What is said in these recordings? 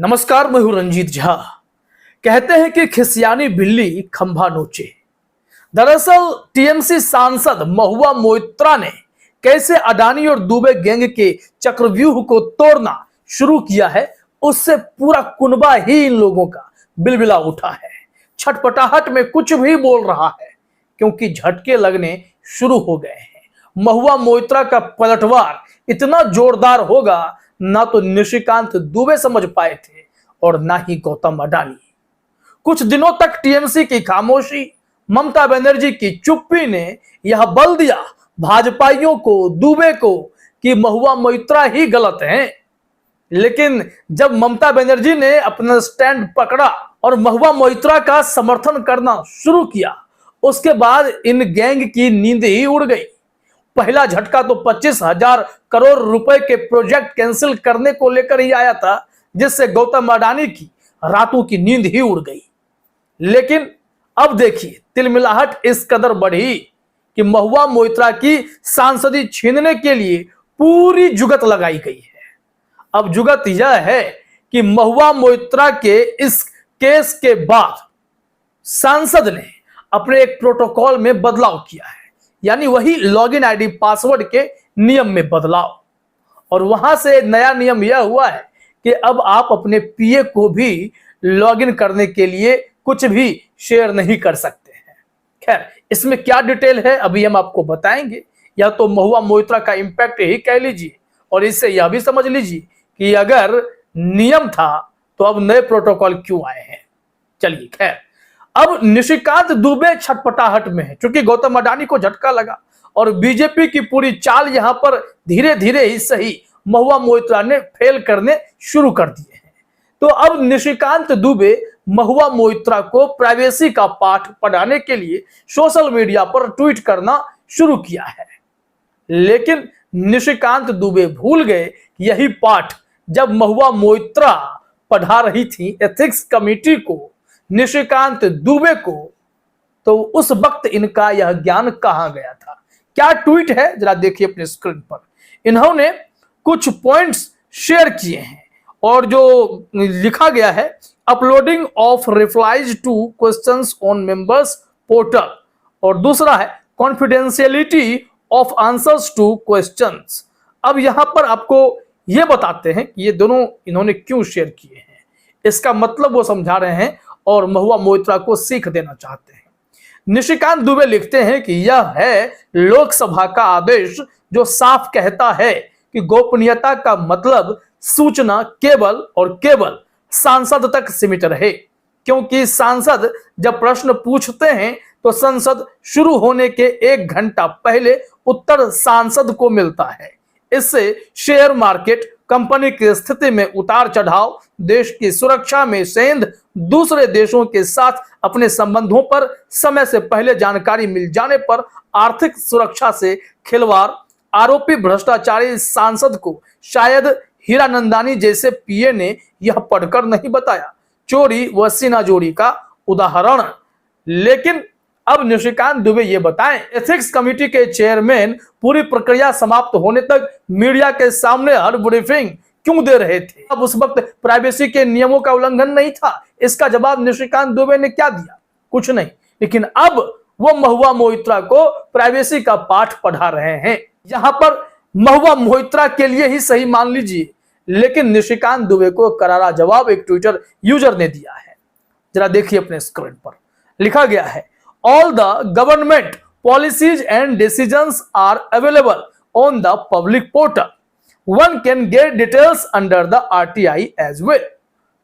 नमस्कार, मैं हूं रंजीत झा। कहते हैं कि खिसियानी बिल्ली खंभा नोचे। दरअसल टीएमसी सांसद महुआ मोइत्रा ने कैसे अडानी और दुबे गैंग के चक्रव्यूह को तोड़ना शुरू किया है, उससे पूरा कुनबा ही इन लोगों का बिलबिला उठा है। छटपटाहट में कुछ भी बोल रहा है क्योंकि झटके लगने शुरू हो गए हैं। महुआ मोइत्रा का पलटवार इतना जोरदार होगा ना तो निशिकांत दुबे समझ पाए थे और ना ही गौतम अडानी। कुछ दिनों तक टीएमसी की खामोशी, ममता बनर्जी की चुप्पी ने यह बल दिया भाजपाइयों को, दुबे को, कि महुआ मोइत्रा ही गलत हैं। लेकिन जब ममता बनर्जी ने अपना स्टैंड पकड़ा और महुआ मोइत्रा का समर्थन करना शुरू किया, उसके बाद इन गैंग की नींद ही उड़ गई। पहला झटका तो 25,000 करोड़ रुपए के प्रोजेक्ट कैंसिल करने को लेकर ही आया था, जिससे गौतम अडानी की रातों की नींद ही उड़ गई। लेकिन अब देखिए, तिलमिलाहट इस कदर बढ़ी कि महुआ मोइत्रा की सांसदी छीनने के लिए पूरी जुगत लगाई गई है। अब जुगत यह है कि महुआ मोइत्रा के इस केस के बाद सांसद ने अपने एक प्रोटोकॉल में बदलाव किया है, यानी वही लॉगिन आईडी पासवर्ड के नियम में बदलाव। और वहां से नया नियम यह हुआ है कि अब आप अपने पीए को भी लॉगिन करने के लिए कुछ भी शेयर नहीं कर सकते हैं। खैर, इसमें क्या डिटेल है अभी हम आपको बताएंगे। या तो महुआ मोइत्रा का इंपैक्ट ही कह लीजिए, और इससे यह भी समझ लीजिए कि अगर नियम था तो अब नए प्रोटोकॉल क्यों आए हैं। चलिए, खैर, अब निशिकांत दुबे छटपटाहट में है क्योंकि गौतम अडानी को झटका लगा और बीजेपी की पूरी चाल यहां पर धीरे धीरे ही सही महुआ मोइत्रा ने फेल करने शुरू कर दिए हैं। तो अब निशिकांत दुबे महुआ मोइत्रा को प्राइवेसी का पाठ पढ़ाने के लिए सोशल मीडिया पर ट्वीट करना शुरू किया है। लेकिन निशिकांत दुबे भूल गए यही पाठ जब महुआ मोइत्रा पढ़ा रही थी एथिक्स कमेटी को, निशिकांत दुबे को, तो उस वक्त इनका यह ज्ञान कहां गया था। क्या ट्वीट है जरा देखिए अपने स्क्रीन पर। इन्होंने कुछ पॉइंट्स शेयर किए हैं और जो लिखा गया है, uploading of replies two questions on members portal, और दूसरा है confidentiality of answers two questions. अब यहां पर आपको यह बताते हैं कि ये दोनों इन्होंने क्यों शेयर किए हैं, इसका मतलब वो समझा रहे हैं और महुआ मोइत्रा को सीख देना चाहते हैं। निशिकांत दुबे लिखते हैं कि यह है लोकसभा का आदेश जो साफ कहता है कि गोपनीयता का मतलब सूचना केवल और केवल सांसद तक सीमित रहे, क्योंकि सांसद जब प्रश्न पूछते हैं तो संसद शुरू होने के 1 घंटा पहले उत्तर सांसद को मिलता है। इससे शेयर मार्केट, कंपनी की स्थिति में उतार चढ़ाव, देश की सुरक्षा में सेंध, दूसरे देशों के साथ अपने संबंधों पर समय से पहले जानकारी मिल जाने पर आर्थिक सुरक्षा से खिलवाड़, आरोपी भ्रष्टाचारी सांसद को शायद हीरानंदानी जैसे पीए ने यह पढ़कर नहीं बताया, चोरी व सीना जोड़ी का उदाहरण। लेकिन अब निशिकांत दुबे ये बताएं, एथिक्स कमेटी के चेयरमैन पूरी प्रक्रिया समाप्त होने तक मीडिया के सामने हर ब्रीफिंग क्यों दे रहे थे? अब उस वक्त प्राइवेसी के नियमों का उल्लंघन नहीं था। इसका जवाब निशिकांत दुबे ने क्या दिया? कुछ नहीं। लेकिन अब वो महुआ मोइत्रा को प्राइवेसी का पाठ पढ़ा रहे हैं। यहां पर महुआ मोइत्रा के लिए ही सही मान लीजिए, लेकिन निशिकांत दुबे को करारा जवाब एक ट्विटर यूजर ने दिया है। जरा देखिए अपने स्क्रीन पर। लिखा गया है, all the government policies and decisions are available on the public portal. One can get details under the RTI as well.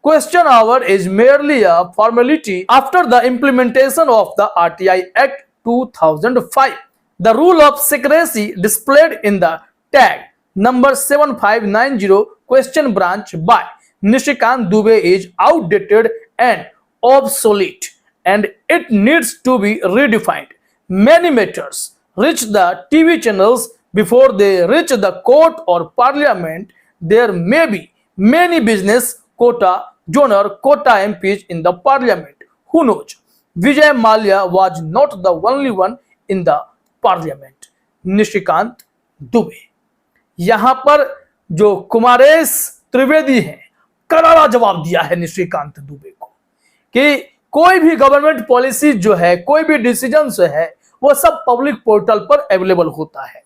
Question hour is merely a formality after the implementation of the RTI Act 2005. The rule of secrecy displayed in the tag number 7590 question branch by Nishikant Dubey is outdated and obsolete, and it needs to be redefined. Many matters reach the TV channels before they reach the court or parliament. There may be many business quota, donor quota MPs in the parliament. Who knows? Vijay Mallya was not the only one in the parliament. Nishikant Dubey. यहां पर जो कुमारेश त्रिवेदी हैं, करारा जवाब दिया है निशिकांत दुबे को कि कोई भी गवर्नमेंट पॉलिसी जो है, कोई भी डिसीजन जो है, वो सब पब्लिक पोर्टल पर अवेलेबल होता है।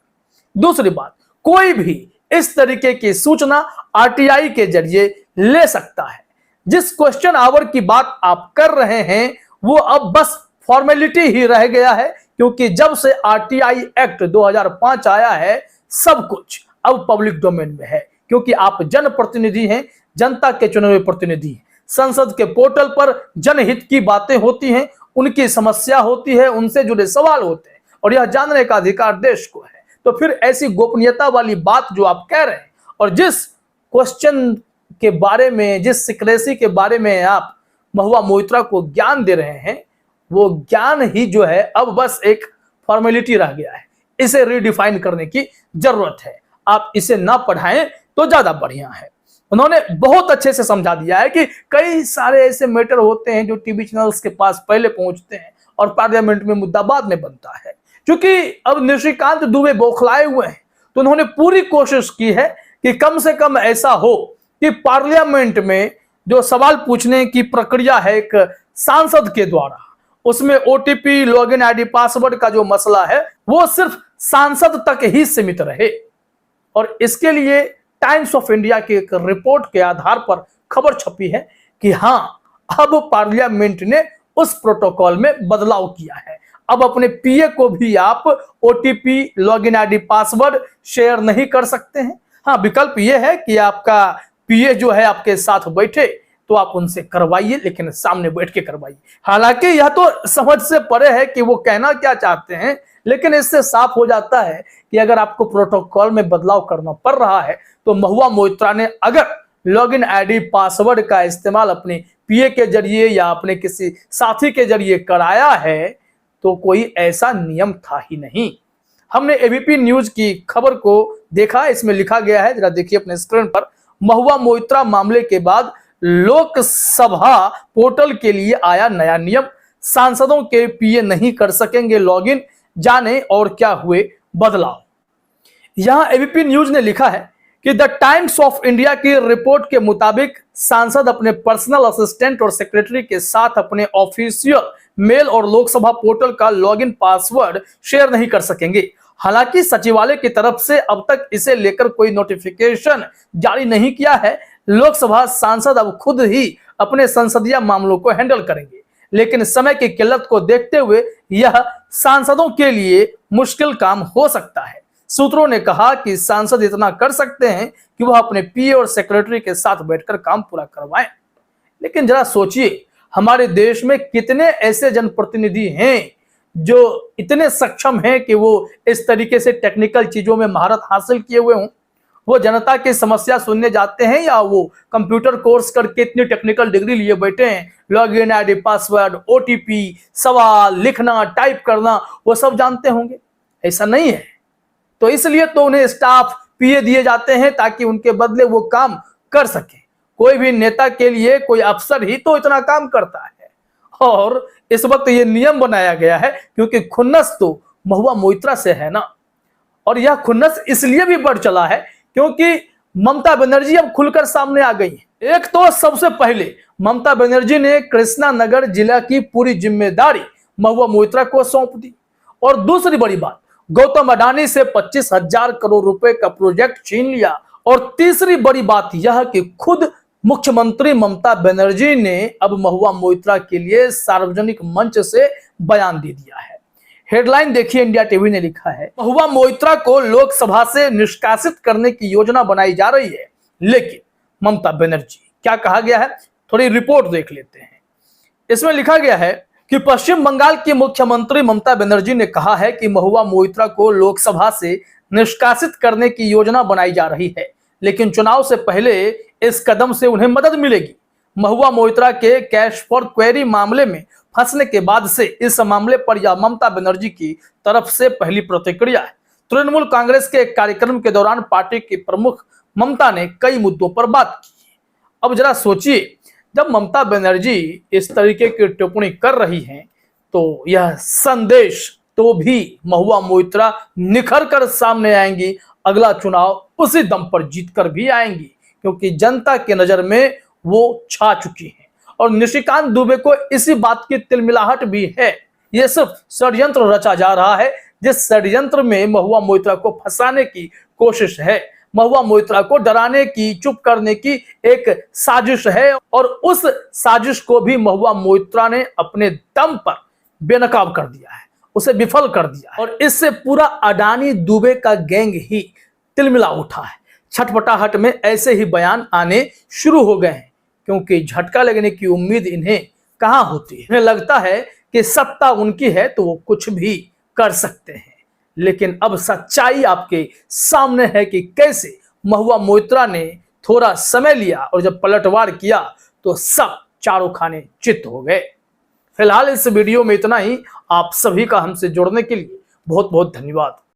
दूसरी बात, कोई भी इस तरीके की सूचना आरटीआई के जरिए ले सकता है। जिस क्वेश्चन आवर की बात आप कर रहे हैं वो अब बस फॉर्मेलिटी ही रह गया है, क्योंकि जब से आरटीआई एक्ट 2005 आया है सब कुछ अब पब्लिक डोमेन में है, क्योंकि आप जनप्रतिनिधि हैं, जनता के चुने हुए प्रतिनिधि हैं। संसद के पोर्टल पर जनहित की बातें होती हैं, उनकी समस्या होती है, उनसे जुड़े सवाल होते हैं और यह जानने का अधिकार देश को है। तो फिर ऐसी गोपनीयता वाली बात जो आप कह रहे हैं और जिस क्वेश्चन के बारे में, जिस सिक्रेसी के बारे में आप महुआ मोइत्रा को ज्ञान दे रहे हैं, वो ज्ञान ही जो है अब बस एक फॉर्मेलिटी रह गया है। इसे रीडिफाइन करने की जरूरत है। आप इसे ना पढ़ाएं तो ज्यादा बढ़िया है। उन्होंने बहुत अच्छे से समझा दिया है कि कई सारे ऐसे मैटर होते हैं जो टीवी चैनल्स के पास पहले पहुंचते हैं और पार्लियामेंट में मुद्दा बाद में बनता है। क्योंकि अब निशिकांत दुबे बौखलाए हुए हैं तो उन्होंने पूरी कोशिश की है कि कम से कम ऐसा हो कि पार्लियामेंट में जो सवाल पूछने की प्रक्रिया है एक सांसद के द्वारा, उसमें ओटीपी, लॉगिन आईडी, पासवर्ड का जो मसला है वो सिर्फ सांसद तक ही सीमित रहे। और इसके लिए टाइम्स ऑफ इंडिया की एक रिपोर्ट के आधार पर खबर छपी है कि हां, अब पार्लियामेंट ने उस प्रोटोकॉल में बदलाव किया है। अब अपने पीए को भी आप OTP, login ID, password share नहीं कर सकते हैं। हाँ, विकल्प यह है कि आपका पीए जो है आपके साथ बैठे तो आप उनसे करवाइए, लेकिन सामने बैठ के करवाइए। हालांकि यह तो समझ से परे है कि वो कहना क्या चाहते हैं, लेकिन इससे साफ हो जाता है कि अगर आपको प्रोटोकॉल में बदलाव करना पड़ रहा है तो महुआ मोइत्रा ने अगर लॉगिन आईडी, पासवर्ड का इस्तेमाल अपने पीए के जरिए या अपने किसी साथी के जरिए कराया है तो कोई ऐसा नियम था ही नहीं। हमने एबीपी न्यूज की खबर को देखा, इसमें लिखा गया है, जरा देखिए अपने स्क्रीन पर। महुआ मोइत्रा मामले के बाद लोकसभा पोर्टल के लिए आया नया नियम, सांसदों के पीए नहीं कर सकेंगे लॉगिन, जाने और क्या हुए बदलाव। यहां एबीपी न्यूज ने लिखा है कि द टाइम्स ऑफ इंडिया की रिपोर्ट के मुताबिक सांसद अपने पर्सनल असिस्टेंट और सेक्रेटरी के साथ अपने ऑफिशियल मेल और लोकसभा पोर्टल का लॉगिन पासवर्ड शेयर नहीं कर सकेंगे। हालांकि सचिवालय की तरफ से अब तक इसे लेकर कोई नोटिफिकेशन जारी नहीं किया है। लोकसभा सांसद अब खुद ही अपने संसदीय मामलों को हैंडल करेंगे, लेकिन समय की किल्लत को देखते हुए यह सांसदों के लिए मुश्किल काम हो सकता है। सूत्रों ने कहा कि सांसद इतना कर सकते हैं कि वह अपने पीए और सेक्रेटरी के साथ बैठकर काम पूरा करवाएं। लेकिन जरा सोचिए, हमारे देश में कितने ऐसे जनप्रतिनिधि हैं जो इतने सक्षम हैं कि वो इस तरीके से टेक्निकल चीजों में महारत हासिल किए हुए हों। वो जनता की समस्या सुनने जाते हैं या वो कंप्यूटर कोर्स करके इतनी टेक्निकल डिग्री लिए बैठे हैं, लॉगिन आईडी, पासवर्ड, ओटीपी, सवाल लिखना, टाइप करना वो सब जानते होंगे? ऐसा नहीं है। तो इसलिए तो उन्हें स्टाफ पीए दिए जाते हैं ताकि उनके बदले वो काम कर सके। कोई भी नेता के लिए कोई अफसर ही तो इतना काम करता है। और इस वक्त ये नियम बनाया गया है क्योंकि खुन्नस तो महुआ मोइत्रा से है ना। और यह खुन्नस इसलिए भी बढ़ चला है क्योंकि ममता बनर्जी अब खुलकर सामने आ गई है। एक तो सबसे पहले ममता बनर्जी ने कृष्णा नगर जिला की पूरी जिम्मेदारी महुआ मोइत्रा को सौंप दी। और दूसरी बड़ी बात, गौतम अडानी से 25,000 करोड़ रुपए का प्रोजेक्ट छीन लिया। और तीसरी बड़ी बात यह कि खुद मुख्यमंत्री ममता बनर्जी ने अब महुआ मोइत्रा के लिए सार्वजनिक मंच से बयान दे दिया है। हेडलाइन देखिए, इंडिया टीवी ने लिखा है, महुआ मोइत्रा को लोकसभा से निष्कासित करने की योजना बनाई जा रही है। लेकिन ममता बनर्जी, क्या कहा गया है, थोड़ी रिपोर्ट देख लेते हैं। इसमें लिखा गया है कि पश्चिम बंगाल की मुख्यमंत्री ममता बनर्जी ने कहा है कि महुआ मोइत्रा को लोकसभा से निष्कासित करने की योजना बनाई जा रही है, लेकिन चुनाव से पहले इस कदम से उन्हें मदद मिलेगी। महुआ मोइत्रा के कैश फॉर क्वेरी मामले में फंसने के बाद से इस मामले पर यह ममता बनर्जी की तरफ से पहली प्रतिक्रिया है। तृणमूल कांग्रेस के एक कार्यक्रम के दौरान पार्टी की प्रमुख ममता ने कई मुद्दों पर बात की। अब जरा सोचिए, जब ममता बनर्जी इस तरीके की टिप्पणी कर रही हैं तो यह संदेश तो भी महुआ मोइत्रा निखर कर सामने आएंगी। अगला चुनाव उसी दम पर जीतकर भी आएंगी, क्योंकि जनता के नजर में वो छा चुकी हैं और निशिकांत दुबे को इसी बात की तिलमिलाहट भी है। ये सिर्फ षड्यंत्र रचा जा रहा है, जिस षड्यंत्र में महुआ मोइत्रा को फंसाने की कोशिश है, महुआ मोइत्रा को डराने की, चुप करने की एक साजिश है और उस साजिश को भी महुआ मोइत्रा ने अपने दम पर बेनकाब कर दिया है, उसे विफल कर दिया है और इससे पूरा अडानी दुबे का गैंग ही तिलमिला उठा है। छटपटाहट में ऐसे ही बयान आने शुरू हो गए हैं, क्योंकि झटका लगने की उम्मीद इन्हें कहां होती है। इन्हें लगता है कि सत्ता उनकी है तो वो कुछ भी कर सकते हैं, लेकिन अब सच्चाई आपके सामने है कि कैसे महुआ मोइत्रा ने थोड़ा समय लिया और जब पलटवार किया तो सब चारों खाने चित हो गए। फिलहाल इस वीडियो में इतना ही। आप सभी का हमसे जुड़ने के लिए बहुत बहुत धन्यवाद।